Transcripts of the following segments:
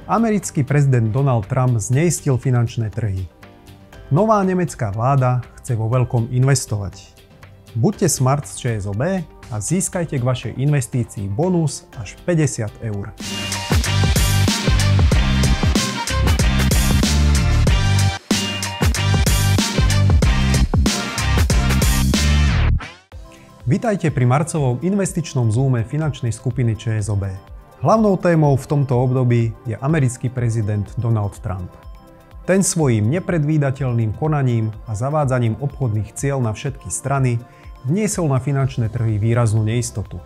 Americký prezident Donald Trump zneistil finančné trhy. Nová nemecká vláda chce vo veľkom investovať. Buďte smart z ČSOB a získajte k vašej investícii bonus až 50 €. Vitajte pri marcovom investičnom zoome finančnej skupiny ČSOB. Hlavnou témou v tomto období je americký prezident Donald Trump. Ten svojím nepredvídateľným konaním a zavádzaním obchodných ciel na všetky strany vniesol na finančné trhy výraznú neistotu.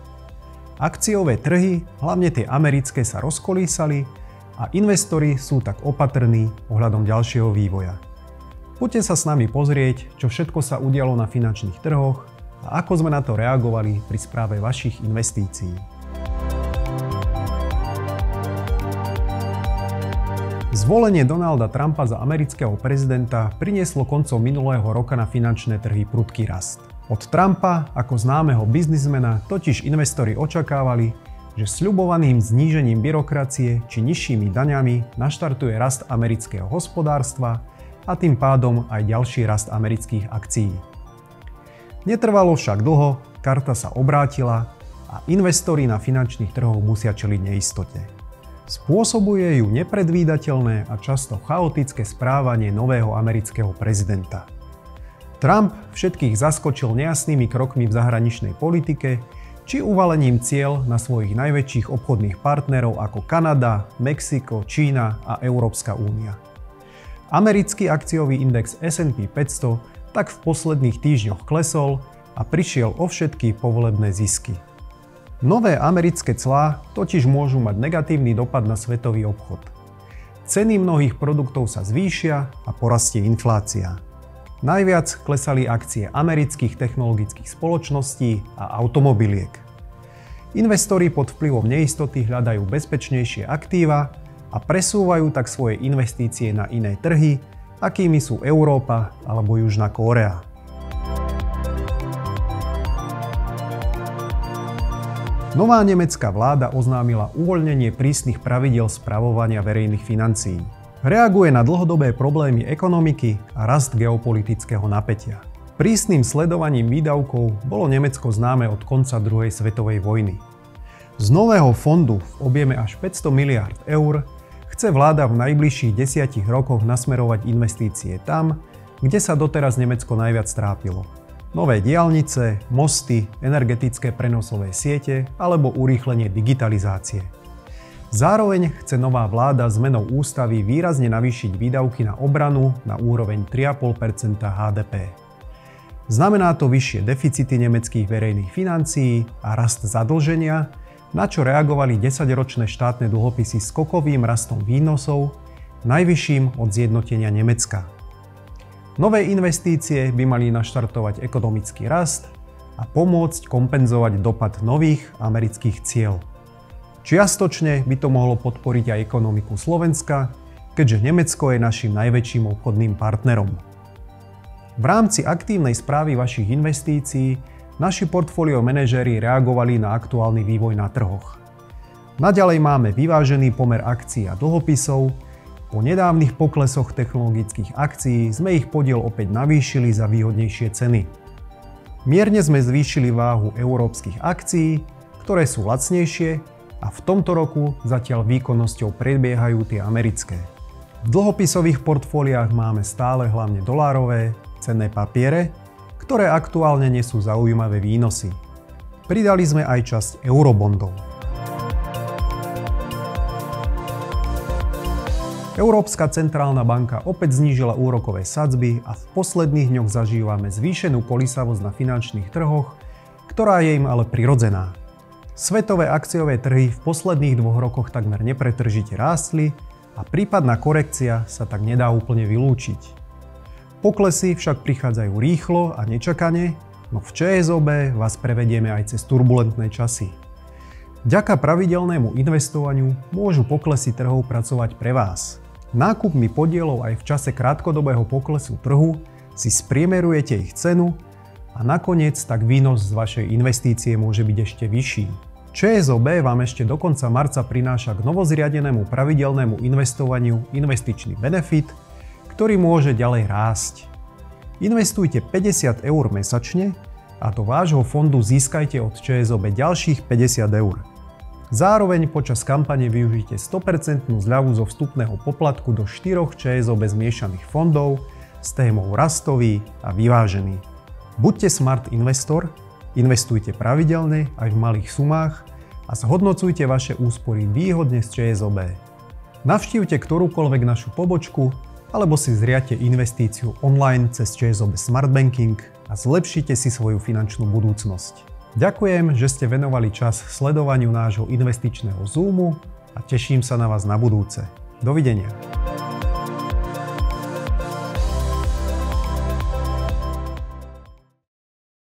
Akciové trhy, hlavne tie americké, sa rozkolísali a investori sú tak opatrní ohľadom ďalšieho vývoja. Poďte sa s nami pozrieť, čo všetko sa udialo na finančných trhoch a ako sme na to reagovali pri správe vašich investícií. Zvolenie Donalda Trumpa za amerického prezidenta prinieslo koncom minulého roka na finančné trhy prudký rast. Od Trumpa ako známeho biznismena totiž investori očakávali, že sľubovaným znížením byrokracie či nižšími daňami naštartuje rast amerického hospodárstva a tým pádom aj ďalší rast amerických akcií. Netrvalo však dlho, karta sa obrátila a investori na finančných trhoch musia čeliť neistote. Spôsobuje ju nepredvídateľné a často chaotické správanie nového amerického prezidenta. Trump všetkých zaskočil nejasnými krokmi v zahraničnej politike či uvalením cieľ na svojich najväčších obchodných partnerov ako Kanada, Mexiko, Čína a Európska únia. Americký akciový index S&P 500 tak v posledných týždňoch klesol a prišiel o všetky povolebné zisky. Nové americké clá totiž môžu mať negatívny dopad na svetový obchod. Ceny mnohých produktov sa zvýšia a porastie inflácia. Najviac klesali akcie amerických technologických spoločností a automobiliek. Investori pod vplyvom neistoty hľadajú bezpečnejšie aktíva a presúvajú tak svoje investície na iné trhy, akými sú Európa alebo Južná Kórea. Nová nemecká vláda oznámila uvoľnenie prísnych pravidiel spravovania verejných financií. Reaguje na dlhodobé problémy ekonomiky a rast geopolitického napätia. Prísnym sledovaním výdavkov bolo Nemecko známe od konca druhej svetovej vojny. Z nového fondu v objeme až 500 miliárd eur chce vláda v najbližších 10 rokoch nasmerovať investície tam, kde sa doteraz Nemecko najviac trápilo. Nové diaľnice, mosty, energetické prenosové siete alebo urýchlenie digitalizácie. Zároveň chce nová vláda zmenou ústavy výrazne navýšiť výdavky na obranu na úroveň 3,5% HDP. Znamená to vyššie deficity nemeckých verejných financií a rast zadlženia, na čo reagovali 10-ročné štátne dlhopisy skokovým rastom výnosov, najvyšším od zjednotenia Nemecka. Nové investície by mali naštartovať ekonomický rast a pomôcť kompenzovať dopad nových amerických cieľ. Čiastočne by to mohlo podporiť aj ekonomiku Slovenska, keďže Nemecko je našim najväčším obchodným partnerom. V rámci aktívnej správy vašich investícií naši portfólio manažéri reagovali na aktuálny vývoj na trhoch. Naďalej máme vyvážený pomer akcií a dlhopisov. Po nedávnych poklesoch technologických akcií sme ich podiel opäť navýšili za výhodnejšie ceny. Mierne sme zvýšili váhu európskych akcií, ktoré sú lacnejšie a v tomto roku zatiaľ výkonnosťou predbiehajú tie americké. V dlhopisových portfóliách máme stále hlavne dolárové, cenné papiere, ktoré aktuálne nesú zaujímavé výnosy. Pridali sme aj časť eurobondov. Európska centrálna banka opäť znížila úrokové sadzby a v posledných dňoch zažívame zvýšenú kolísavosť na finančných trhoch, ktorá je im ale prirodzená. Svetové akciové trhy v posledných 2 rokoch takmer nepretržite rástli a prípadná korekcia sa tak nedá úplne vylúčiť. Poklesy však prichádzajú rýchlo a nečakane, no v ČSOB vás prevedieme aj cez turbulentné časy. Vďaka pravidelnému investovaniu môžu poklesy trhov pracovať pre vás. Nákupmi podielov aj v čase krátkodobého poklesu trhu si spriemerujete ich cenu a nakoniec tak výnos z vašej investície môže byť ešte vyšší. ČSOB vám ešte do konca marca prináša k novozriadenému pravidelnému investovaniu investičný benefit, ktorý môže ďalej rásť. Investujte 50 eur mesačne a do vášho fondu získajte od ČSOB ďalších 50 eur. Zároveň počas kampane využite 100% zľavu zo vstupného poplatku do 4 ČSOB zmiešaných fondov s témou rastový a vyvážený. Buďte smart investor, investujte pravidelne aj v malých sumách a zhodnocujte vaše úspory výhodne z ČSOB. Navštívte ktorúkoľvek našu pobočku alebo si zriadte investíciu online cez ČSOB Smart Banking a zlepšite si svoju finančnú budúcnosť. Ďakujem, že ste venovali čas sledovaniu nášho investičného Zoomu a teším sa na vás na budúce. Dovidenia.